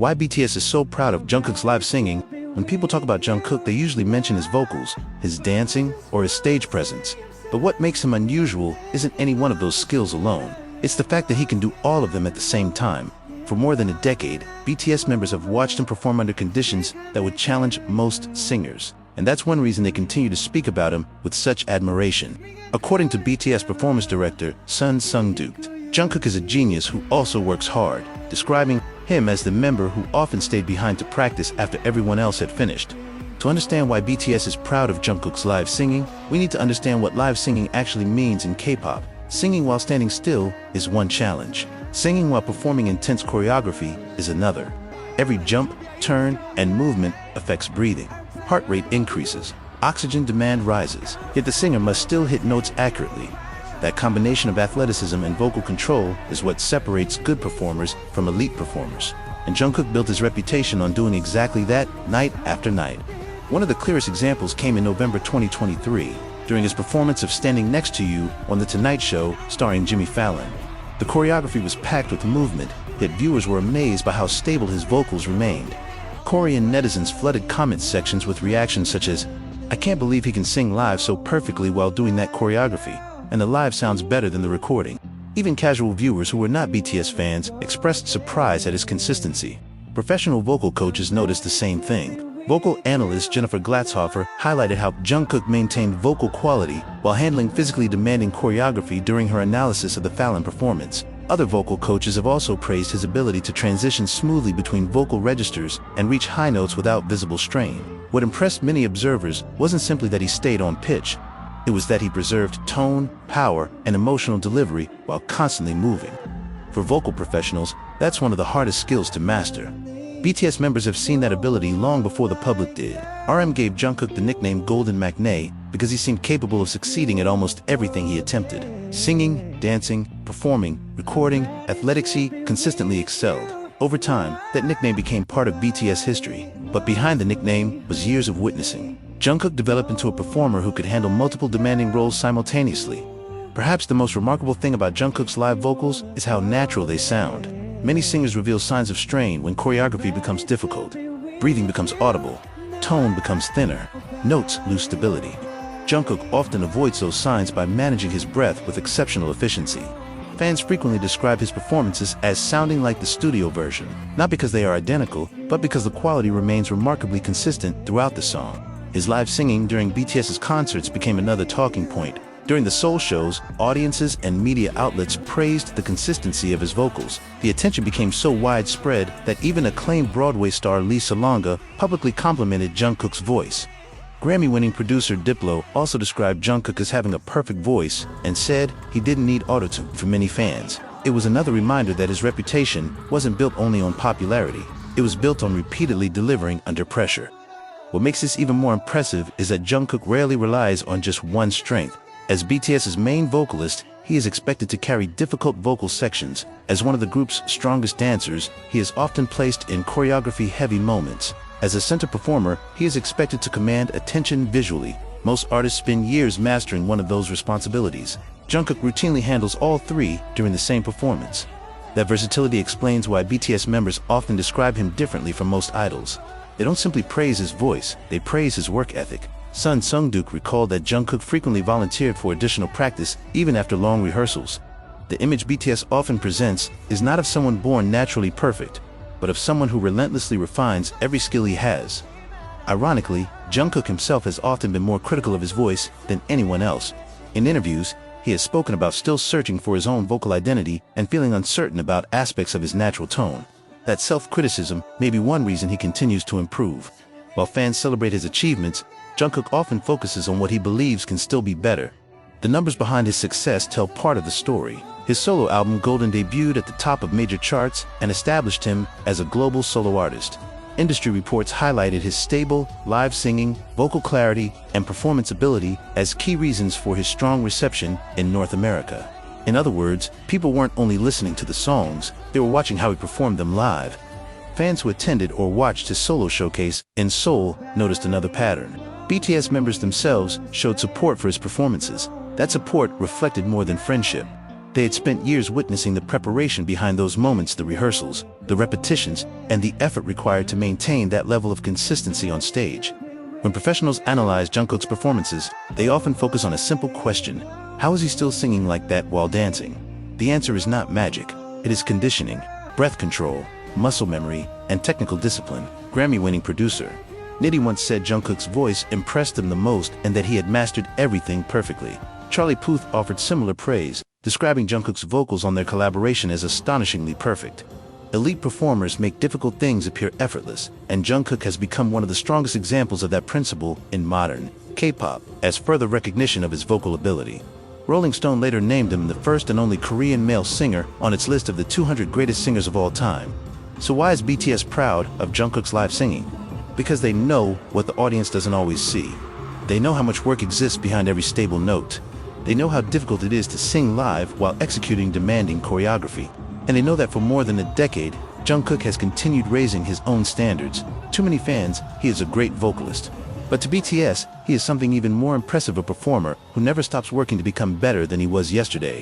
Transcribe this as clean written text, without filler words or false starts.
Why BTS is so proud of Jungkook's live singing? When people talk about Jungkook, they usually mention his vocals, his dancing, or his stage presence. But what makes him unusual isn't any one of those skills alone. It's the fact that he can do all of them at the same time. For more than a decade, BTS members have watched him perform under conditions that would challenge most singers. And that's one reason they continue to speak about him with such admiration. According to BTS performance director Sun Sung-duk, Jungkook is a genius who also works hard, describing him as the member who often stayed behind to practice after everyone else had finished. To understand why BTS is proud of Jungkook's live singing, we need to understand what live singing actually means in K-pop. Singing while standing still is one challenge. Singing while performing intense choreography is another. Every jump, turn, and movement affects breathing. Heart rate increases. Oxygen demand rises. Yet the singer must still hit notes accurately. That combination of athleticism and vocal control is what separates good performers from elite performers. And Jungkook built his reputation on doing exactly that night after night. One of the clearest examples came in November 2023, during his performance of Standing Next to You on The Tonight Show starring Jimmy Fallon. The choreography was packed with movement, yet viewers were amazed by how stable his vocals remained. Korean netizens flooded comment sections with reactions such as, "I can't believe he can sing live so perfectly while doing that choreography, and the live sounds better than the recording." Even casual viewers who were not BTS fans expressed surprise at his consistency. Professional vocal coaches noticed the same thing. Vocal analyst Jennifer Glatzhofer highlighted how Jungkook maintained vocal quality while handling physically demanding choreography during her analysis of the Fallon performance. Other vocal coaches have also praised his ability to transition smoothly between vocal registers and reach high notes without visible strain. What impressed many observers wasn't simply that he stayed on pitch. It was that he preserved tone, power, and emotional delivery while constantly moving. For vocal professionals, that's one of the hardest skills to master. BTS members have seen that ability long before the public did. RM gave Jungkook the nickname Golden Maknae because he seemed capable of succeeding at almost everything he attempted. Singing, dancing, performing, recording, athletics, he consistently excelled. Over time, that nickname became part of BTS history. But behind the nickname was years of witnessing. Jungkook developed into a performer who could handle multiple demanding roles simultaneously. Perhaps the most remarkable thing about Jungkook's live vocals is how natural they sound. Many singers reveal signs of strain when choreography becomes difficult. Breathing becomes audible. Tone becomes thinner. Notes lose stability. Jungkook often avoids those signs by managing his breath with exceptional efficiency. Fans frequently describe his performances as sounding like the studio version, not because they are identical, but because the quality remains remarkably consistent throughout the song. His live singing during BTS's concerts became another talking point. During the Seoul shows, audiences and media outlets praised the consistency of his vocals. The attention became so widespread that even acclaimed Broadway star Lee Salonga publicly complimented Jungkook's voice. Grammy-winning producer Diplo also described Jungkook as having a perfect voice and said he didn't need autotune. For many fans, it was another reminder that his reputation wasn't built only on popularity. It was built on repeatedly delivering under pressure. What makes this even more impressive is that Jungkook rarely relies on just one strength. As BTS's main vocalist, he is expected to carry difficult vocal sections. As one of the group's strongest dancers, he is often placed in choreography-heavy moments. As a center performer, he is expected to command attention visually. Most artists spend years mastering one of those responsibilities. Jungkook routinely handles all three during the same performance. That versatility explains why BTS members often describe him differently from most idols. They don't simply praise his voice, they praise his work ethic. Sun Sung-duk recalled that Jungkook frequently volunteered for additional practice even after long rehearsals. The image BTS often presents is not of someone born naturally perfect, but of someone who relentlessly refines every skill he has. Ironically, Jungkook himself has often been more critical of his voice than anyone else. In interviews, he has spoken about still searching for his own vocal identity and feeling uncertain about aspects of his natural tone. That self-criticism may be one reason he continues to improve. While fans celebrate his achievements, Jungkook often focuses on what he believes can still be better. The numbers behind his success tell part of the story. His solo album Golden debuted at the top of major charts and established him as a global solo artist. Industry reports highlighted his stable, live singing, vocal clarity, and performance ability as key reasons for his strong reception in North America. In other words, people weren't only listening to the songs, they were watching how he performed them live. Fans who attended or watched his solo showcase in Seoul noticed another pattern. BTS members themselves showed support for his performances. That support reflected more than friendship. They had spent years witnessing the preparation behind those moments, the rehearsals, the repetitions, and the effort required to maintain that level of consistency on stage. When professionals analyze Jungkook's performances, they often focus on a simple question: how is he still singing like that while dancing? The answer is not magic. It is conditioning, breath control, muscle memory, and technical discipline. Grammy-winning producer Nitti once said Jungkook's voice impressed him the most and that he had mastered everything perfectly. Puth offered similar praise, describing Jungkook's vocals on their collaboration as astonishingly perfect. Elite performers make difficult things appear effortless, and Jungkook has become one of the strongest examples of that principle in modern K-pop, as further recognition of his vocal ability. Rolling Stone later named him the first and only Korean male singer on its list of the 200 greatest singers of all time. So why is BTS proud of Jungkook's live singing? Because they know what the audience doesn't always see. They know how much work exists behind every stable note. They know how difficult it is to sing live while executing demanding choreography. And they know that for more than a decade, Jungkook has continued raising his own standards. To many fans, he is a great vocalist. But to BTS, he is something even more impressive, a performer who never stops working to become better than he was yesterday.